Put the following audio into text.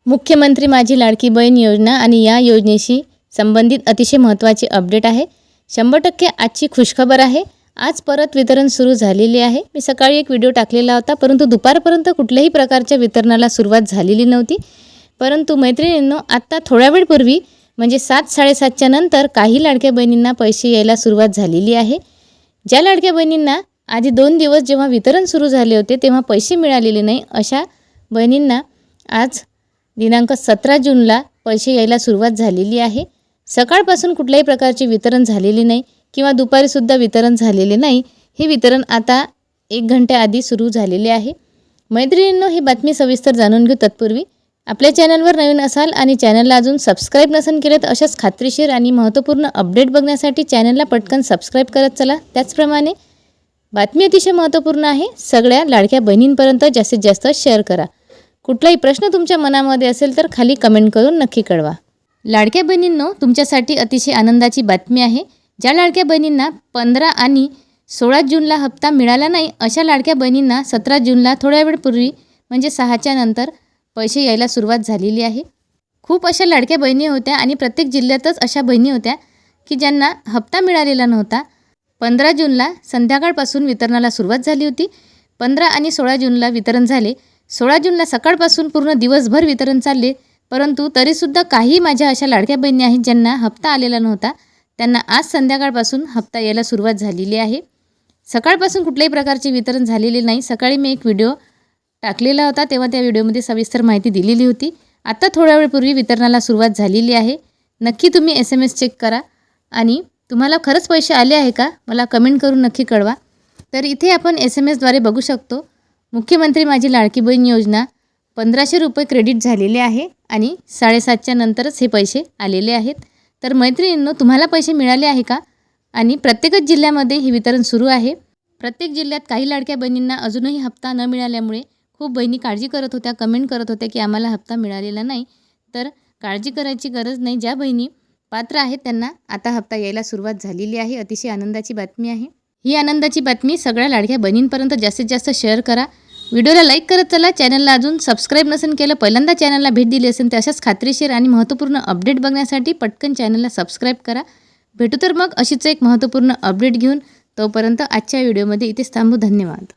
मुख्यमंत्री माझी लाडकी बहीण योजना आणि या योजनेशी संबंधित अतिशय महत्त्वाची अपडेट आहे। 100% आजची खुशखबर आहे। आज परत वितरण सुरू झालेले आहे। मी सकाळी एक व्हिडिओ टाकलेला होता, परंतु दुपारपर्यंत कुठल्याही प्रकारच्या वितरणाला सुरुवात झालेली नव्हती। परंतु मैत्रिणींनो, आता थोड्या वेळपूर्वी म्हणजे 7:30च्या नंतर काही लाडक्या बहिणींना पैसे यायला सुरुवात झालेली आहे। ज्या लाडक्या बहिणींना आधी 2 दिवस जेव्हा वितरण सुरू झाले होते तेव्हा पैसे मिळालेले नाही, अशा बहिणींना आज दिनांक 17 जूनला पैसे यायला सुरुवात झालेली आहे। सकाळपासून कुठल्याही प्रकारचे वितरण झालेले नाही किंवा दुपारीसुद्धा वितरण झालेले नाही। हे वितरण आता 1 घंट्याआधी सुरू झालेले आहे। मैत्रिणींनो, ही बातमी सविस्तर जाणून घेऊ तत्पूर्वी आपल्या चॅनलवर नवीन असाल आणि चॅनलला अजून सबस्क्राईब नसेल केले तर अशाच खात्रीशीर आणि महत्त्वपूर्ण अपडेट बघण्यासाठी चॅनलला पटकन सबस्क्राईब करत चला। त्याचप्रमाणे बातमी अतिशय महत्त्वपूर्ण आहे, सगळ्या लाडक्या बहिणींपर्यंत जास्तीत जास्त शेअर करा। कुठलाही प्रश्न तुमच्या मनामध्ये असेल तर खाली कमेंट करून नक्की कळवा। लाडक्या बहिणींनो, तुमच्यासाठी अतिशय आनंदाची बातमी आहे। ज्या लाडक्या बहिणींना 15 आणि 16 जूनला हप्ता मिळाला नाही, अशा लाडक्या बहिणींना 17 जूनला थोड्या वेळपूर्वी म्हणजे 6च्या नंतर पैसे यायला सुरुवात झालेली आहे। खूप अशा लाडक्या बहिणी होत्या आणि प्रत्येक जिल्ह्यातच अशा बहिणी होत्या की ज्यांना हप्ता मिळालेला नव्हता। 15 जूनला संध्याकाळपासून वितरणाला सुरुवात झाली होती। 15 आणि 16 जूनला वितरण झाले। 16 जूनला सकाळपासून पूर्ण दिवसभर वितरण चालले, परंतु तरीसुद्धा काही माझ्या अशा लाडक्या बहिणी आहेत ज्यांना हप्ता आलेला नव्हता, त्यांना आज संध्याकाळपासून हप्ता यायला सुरुवात झालेली आहे। सकाळपासून कुठल्याही प्रकारचे वितरण झालेले नाही। सकाळी मी एक व्हिडिओ टाकलेला होता, तेव्हा त्या व्हिडिओमध्ये सविस्तर माहिती दिलेली होती। आता थोड्या वेळपूर्वी वितरणाला सुरुवात झालेली आहे। नक्की तुम्ही SMS चेक करा आणि तुम्हाला खरंच पैसे आले आहे का मला कमेंट करून नक्की कळवा। तर इथे आपण SMSद्वारे बघू शकतो, मुख्यमंत्री माझी लाडकी बहीण योजना 1500 रुपये क्रेडिट झालेले आहे आणि 7:30च्या नंतरच हे पैसे आलेले आहेत। तर मैत्रिणींनो, तुम्हाला पैसे मिळाले आहे का? आणि प्रत्येकच जिल्ह्यामध्ये हे वितरण सुरू आहे। प्रत्येक जिल्ह्यात काही लाडक्या बहिणींना अजूनही हप्ता न मिळाल्यामुळे खूप बहिणी काळजी करत होत्या, कमेंट करत होत्या की आम्हाला हप्ता मिळालेला नाही। तर काळजी करायची गरज नाही। ज्या बहिणी पात्र आहेत त्यांना आता हप्ता यायला सुरुवात झालेली आहे। अतिशय आनंदाची बातमी आहे। ही आनंदाची बातमी सगळ्या लाडक्या बहिणींपर्यंत जास्तीत जास्त शेअर करा। व्हिडिओला लाईक करत चला। चॅनलला अजून सबस्क्राईब नसेल केलं, पहिल्यांदा चॅनलला भेट दिली असेल तर अशाच खात्रीशीर आणि महत्त्वपूर्ण अपडेट बघण्यासाठी पटकन चॅनलला सबस्क्राईब करा। भेटू तर मग अशीच एक महत्त्वपूर्ण अपडेट घेऊन। तोपर्यंत आजच्या व्हिडिओमध्ये इथेच थांबू। धन्यवाद।